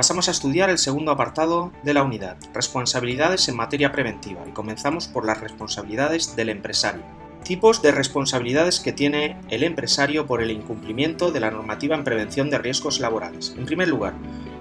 Pasamos a estudiar el segundo apartado de la unidad, responsabilidades en materia preventiva, y comenzamos por las responsabilidades del empresario. Tipos de responsabilidades que tiene el empresario por el incumplimiento de la normativa en prevención de riesgos laborales. En primer lugar,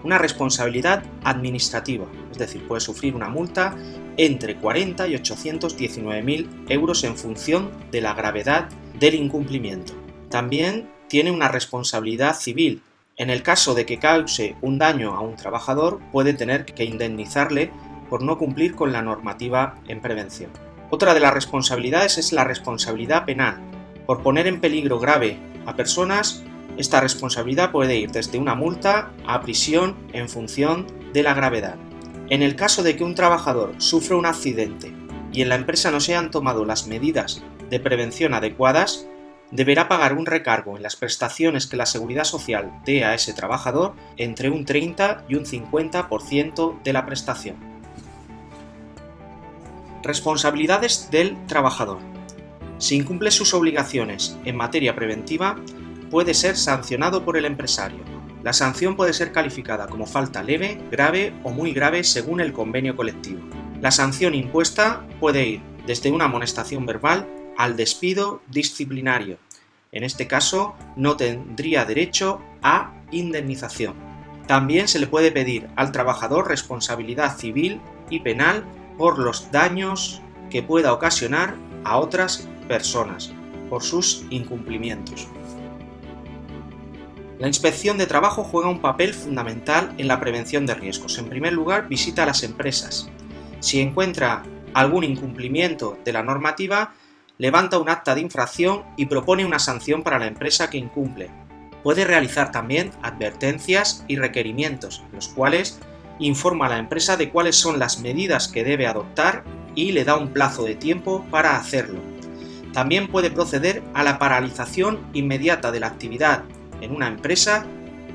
una responsabilidad administrativa, es decir, puede sufrir una multa entre 40 y 819.000 euros en función de la gravedad del incumplimiento. También tiene una responsabilidad civil. En el caso de que cause un daño a un trabajador, puede tener que indemnizarle por no cumplir con la normativa en prevención. Otra de las responsabilidades es la responsabilidad penal. Por poner en peligro grave a personas, esta responsabilidad puede ir desde una multa a prisión en función de la gravedad. En el caso de que un trabajador sufra un accidente y en la empresa no se hayan tomado las medidas de prevención adecuadas, deberá pagar un recargo en las prestaciones que la Seguridad Social dé a ese trabajador entre un 30 y un 50% de la prestación. Responsabilidades del trabajador. Si incumple sus obligaciones en materia preventiva, puede ser sancionado por el empresario. La sanción puede ser calificada como falta leve, grave o muy grave según el convenio colectivo. La sanción impuesta puede ir desde una amonestación verbal al despido disciplinario. En este caso, no tendría derecho a indemnización. También se le puede pedir al trabajador responsabilidad civil y penal por los daños que pueda ocasionar a otras personas por sus incumplimientos. La inspección de trabajo juega un papel fundamental en la prevención de riesgos. En primer lugar, visita a las empresas. Si encuentra algún incumplimiento de la normativa, levanta un acta de infracción y propone una sanción para la empresa que incumple. Puede realizar también advertencias y requerimientos, los cuales informa a la empresa de cuáles son las medidas que debe adoptar y le da un plazo de tiempo para hacerlo. También puede proceder a la paralización inmediata de la actividad en una empresa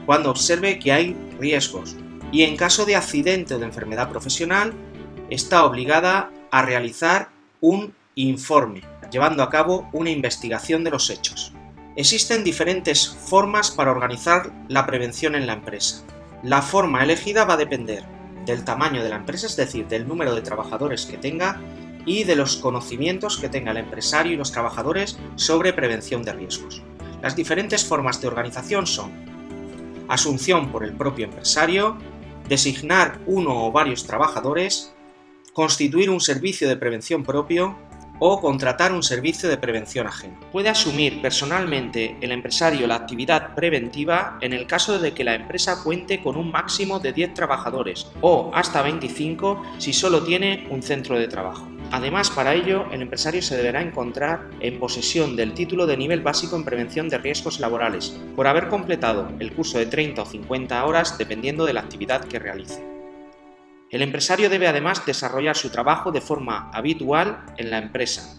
cuando observe que hay riesgos, y en caso de accidente o de enfermedad profesional está obligada a realizar un informe, llevando a cabo una investigación de los hechos. Existen diferentes formas para organizar la prevención en la empresa. La forma elegida va a depender del tamaño de la empresa, es decir, del número de trabajadores que tenga y de los conocimientos que tenga el empresario y los trabajadores sobre prevención de riesgos. Las diferentes formas de organización son: asunción por el propio empresario, designar uno o varios trabajadores, constituir un servicio de prevención propio o contratar un servicio de prevención ajeno. Puede asumir personalmente el empresario la actividad preventiva en el caso de que la empresa cuente con un máximo de 10 trabajadores o hasta 25 si solo tiene un centro de trabajo. Además, para ello, el empresario se deberá encontrar en posesión del título de nivel básico en prevención de riesgos laborales, por haber completado el curso de 30 o 50 horas dependiendo de la actividad que realice. El empresario debe además desarrollar su trabajo de forma habitual en la empresa.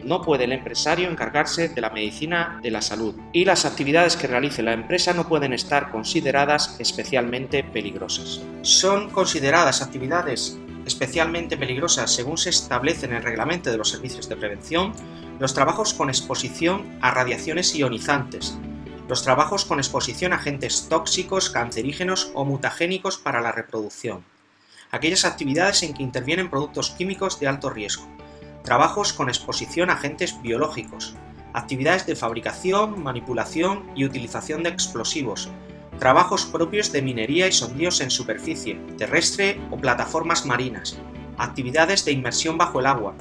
No puede el empresario encargarse de la medicina de la salud y las actividades que realice la empresa no pueden estar consideradas especialmente peligrosas. Son consideradas actividades especialmente peligrosas según se establece en el reglamento de los servicios de prevención los trabajos con exposición a radiaciones ionizantes, los trabajos con exposición a agentes tóxicos, cancerígenos o mutagénicos para la reproducción, aquellas actividades en que intervienen productos químicos de alto riesgo, trabajos con exposición a agentes biológicos, actividades de fabricación, manipulación y utilización de explosivos, trabajos propios de minería y sondeo en superficie, terrestre o plataformas marinas, actividades de inmersión bajo el agua,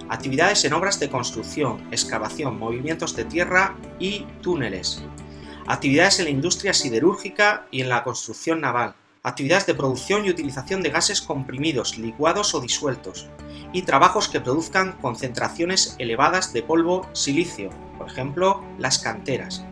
actividades en obras de construcción, excavación, movimientos de tierra y túneles, actividades en la industria siderúrgica y en la construcción naval, actividades de producción y utilización de gases comprimidos, licuados o disueltos, y trabajos que produzcan concentraciones elevadas de polvo silicio, por ejemplo, las canteras.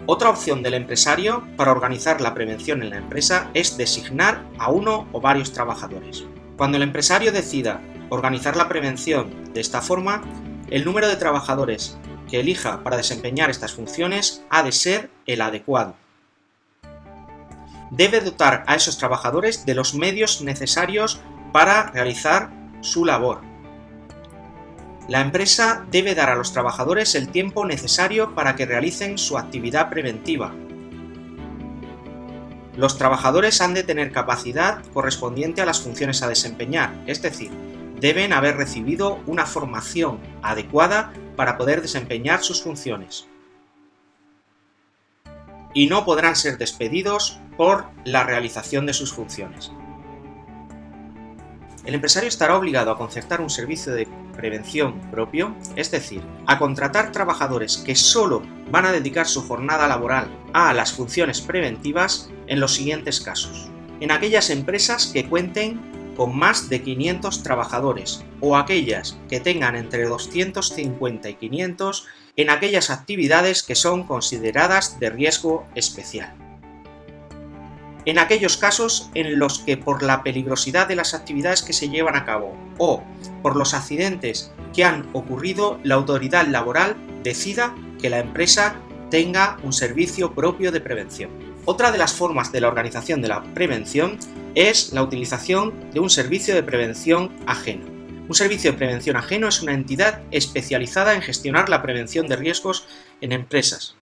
Otra opción del empresario para organizar la prevención en la empresa es designar a uno o varios trabajadores. Cuando el empresario decida organizar la prevención de esta forma, el número de trabajadores que elija para desempeñar estas funciones ha de ser el adecuado. Debe dotar a esos trabajadores de los medios necesarios para realizar su labor. La empresa debe dar a los trabajadores el tiempo necesario para que realicen su actividad preventiva. Los trabajadores han de tener capacidad correspondiente a las funciones a desempeñar, es decir, deben haber recibido una formación adecuada para poder desempeñar sus funciones. Y no podrán ser despedidos por la realización de sus funciones. El empresario estará obligado a concertar un servicio de prevención propio, es decir, a contratar trabajadores que solo van a dedicar su jornada laboral a las funciones preventivas en los siguientes casos. En aquellas empresas que cuenten con más de 500 trabajadores o aquellas que tengan entre 250 y 500 en aquellas actividades que son consideradas de riesgo especial. En aquellos casos en los que por la peligrosidad de las actividades que se llevan a cabo o por los accidentes que han ocurrido, la autoridad laboral decida que la empresa tenga un servicio propio de prevención. Otra de las formas de la organización de la prevención es la utilización de un servicio de prevención ajeno. Un servicio de prevención ajeno es una entidad especializada en gestionar la prevención de riesgos en empresas.